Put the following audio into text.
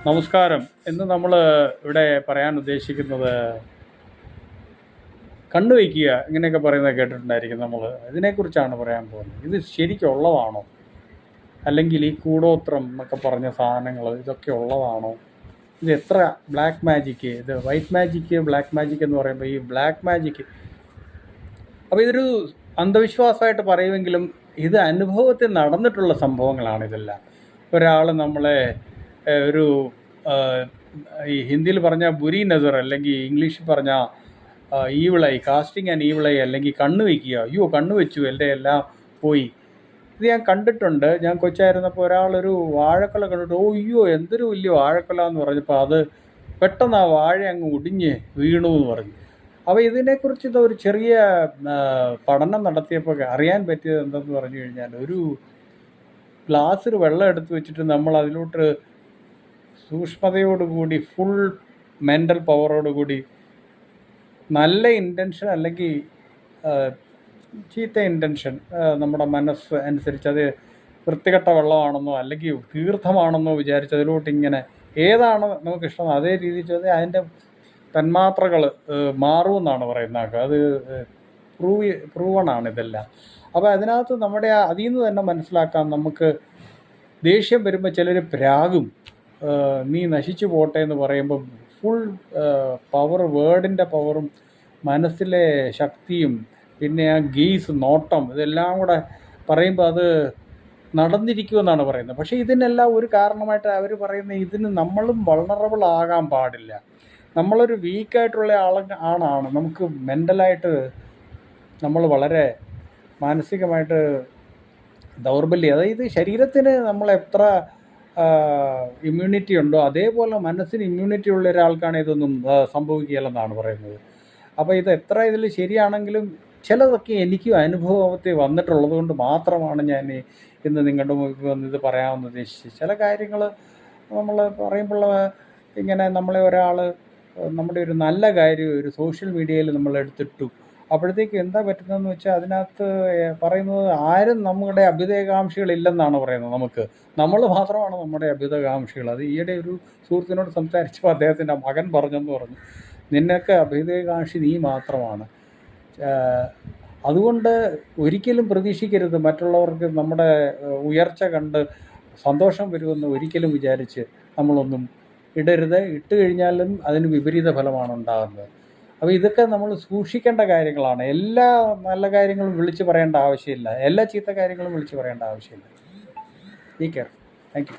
നമസ്കാരം. ഇന്ന് നമ്മൾ ഇവിടെ പറയാൻ ഉദ്ദേശിക്കുന്നത് കണ്ണു വയ്ക്കുക ഇങ്ങനെയൊക്കെ പറയുന്നത് കേട്ടിട്ടുണ്ടായിരിക്കും. നമ്മൾ ഇതിനെക്കുറിച്ചാണ് പറയാൻ പോകുന്നത്. ഇത് ശരിക്കുള്ളതാണോ, അല്ലെങ്കിൽ ഈ കൂടോത്രം എന്നൊക്കെ പറഞ്ഞ സാധനങ്ങൾ ഇതൊക്കെ ഉള്ളതാണോ? ഇത് എത്ര ബ്ലാക്ക് മാജിക്ക്, ഇത് വൈറ്റ് മാജിക്ക്, ബ്ലാക്ക് മാജിക് എന്ന് പറയുമ്പോൾ ഈ ബ്ലാക്ക് മാജിക്ക്, അപ്പോൾ ഇതൊരു അന്ധവിശ്വാസമായിട്ട് പറയുമെങ്കിലും ഇത് അനുഭവത്തിൽ നടന്നിട്ടുള്ള സംഭവങ്ങളാണ് ഇതെല്ലാം. ഒരാൾ നമ്മളെ ഒരു ഈ ഹിന്ദിയിൽ പറഞ്ഞാൽ ബുരി നസർ, അല്ലെങ്കിൽ ഇംഗ്ലീഷിൽ പറഞ്ഞാൽ ഈവിളായി, കാസ്റ്റിംഗ് ആൻഡ് ഈവിളായി, അല്ലെങ്കിൽ കണ്ണ് വയ്ക്കുക, അയ്യോ കണ്ണ് വെച്ചു എൻ്റെ എല്ലാം പോയി. ഇത് ഞാൻ കണ്ടിട്ടുണ്ട്. ഞാൻ കൊച്ചായിരുന്നപ്പോൾ ഒരാളൊരു വാഴക്കൊല കണ്ടിട്ട്, ഓ അയ്യോ എന്തൊരു വലിയ വാഴക്കൊല എന്ന് പറഞ്ഞപ്പോൾ അത് പെട്ടെന്ന് ആ വാഴ അങ്ങ് ഒടിഞ്ഞ് വീണു എന്ന് പറഞ്ഞു. അപ്പോൾ ഇതിനെക്കുറിച്ച് ഒരു ചെറിയ പഠനം നടത്തിയപ്പോൾ അറിയാൻ പറ്റിയത് എന്തെന്ന് പറഞ്ഞു കഴിഞ്ഞാൽ, ഒരു ഗ്ലാസ്സിൽ വെള്ളം എടുത്ത് വെച്ചിട്ട് നമ്മൾ അതിലോട്ട് സൂക്ഷ്മതയോടുകൂടി ഫുൾ മെൻ്റൽ പവറോടുകൂടി നല്ല ഇൻറ്റൻഷൻ അല്ലെങ്കിൽ ചീത്ത ഇൻറ്റൻഷൻ നമ്മുടെ മനസ്സ് അനുസരിച്ച്, അത് വൃത്തികെട്ട വെള്ളമാണെന്നോ അല്ലെങ്കിൽ തീർത്ഥമാണെന്നോ വിചാരിച്ച് അതിലോട്ട് ഇങ്ങനെ ഏതാണ് നമുക്കിഷ്ടം അതേ രീതിയിൽ ചെയ്താൽ അതിൻ്റെ തന്മാത്രകൾ മാറുമെന്നാണ് പറയുന്നത്. അത് പ്രൂവണാണ് ഇതെല്ലാം. അപ്പോൾ അതിനകത്ത് നമ്മുടെ അതിൽ നിന്ന് തന്നെ മനസ്സിലാക്കാം, നമുക്ക് ദേഷ്യം വരുമ്പോൾ ചിലർ പ്രാകും, നീ നശിച്ചു പോട്ടെ എന്ന് പറയുമ്പോൾ ഫുൾ പവർ, വേർഡിൻ്റെ പവറും മനസ്സിലെ ശക്തിയും പിന്നെ ആ ഗെയ്സ്, നോട്ടം, ഇതെല്ലാം കൂടെ പറയുമ്പോൾ അത് നടന്നിരിക്കുമെന്നാണ് പറയുന്നത്. പക്ഷേ ഇതിനെല്ലാം ഒരു കാരണമായിട്ട് അവർ പറയുന്നത്, ഇതിന് നമ്മളും വൾണറബിൾ ആകാൻ പാടില്ല. നമ്മളൊരു വീക്കായിട്ടുള്ള ആളാണ്. നമുക്ക് മെൻ്റലായിട്ട് നമ്മൾ വളരെ മാനസികമായിട്ട് ദൗർബല്യം, അതായത് ശരീരത്തിന് നമ്മൾ എത്ര ഇമ്മ്യൂണിറ്റി ഉണ്ടോ അതേപോലെ മനസ്സിന് ഇമ്മ്യൂണിറ്റി ഉള്ള ഒരാൾക്കാണ് ഇതൊന്നും സംഭവിക്കുകയില്ലെന്നാണ് പറയുന്നത്. അപ്പോൾ ഇത് എത്ര ഇതിൽ ശരിയാണെങ്കിലും ചിലതൊക്കെ എനിക്കും അനുഭവത്തിൽ വന്നിട്ടുള്ളത് കൊണ്ട് മാത്രമാണ് ഞാൻ ഇന്ന് നിങ്ങളുടെ മുമ്പിൽ വന്ന് ഇത് പറയാമെന്ന് ഉദ്ദേശിച്ചത്. ചില കാര്യങ്ങൾ നമ്മൾ പറയുമ്പോൾ ഇങ്ങനെ നമ്മളെ ഒരാൾ നമ്മുടെ ഒരു നല്ല കാര്യം ഒരു സോഷ്യൽ മീഡിയയിൽ നമ്മൾ എടുത്തിട്ടു, അപ്പോഴത്തേക്ക് എന്താ പറ്റുന്നതെന്ന് വെച്ചാൽ അതിനകത്ത് പറയുന്നത് ആരും നമ്മുടെ അഭ്യുദയകാംക്ഷികളില്ലെന്നാണ് പറയുന്നത്. നമ്മൾ മാത്രമാണ് നമ്മുടെ അഭ്യുദയകാംക്ഷികൾ. അത് ഈയിടെ ഒരു സുഹൃത്തിനോട് സംസാരിച്ചപ്പോൾ അദ്ദേഹത്തിൻ്റെ മകൻ പറഞ്ഞെന്ന് പറഞ്ഞു, നിന്നൊക്കെ അഭ്യുദയകാംക്ഷി നീ മാത്രമാണ്. അതുകൊണ്ട് ഒരിക്കലും പ്രതീക്ഷിക്കരുത് മറ്റുള്ളവർക്ക് നമ്മുടെ ഉയർച്ച കണ്ട് സന്തോഷം വരുമെന്ന് ഒരിക്കലും വിചാരിച്ച് നമ്മളൊന്നും ഇടരുത്. ഇട്ട് കഴിഞ്ഞാലും അതിന് വിപരീത ഫലമാണ് ഉണ്ടാകുന്നത്. അപ്പോൾ ഇതൊക്കെ നമ്മൾ സൂക്ഷിക്കേണ്ട കാര്യങ്ങളാണ്. എല്ലാ നല്ല കാര്യങ്ങളും വിളിച്ച് പറയേണ്ട ആവശ്യമില്ല, എല്ലാ ചീത്ത കാര്യങ്ങളും വിളിച്ച് പറയേണ്ട ആവശ്യമില്ല. Take care. Thank you.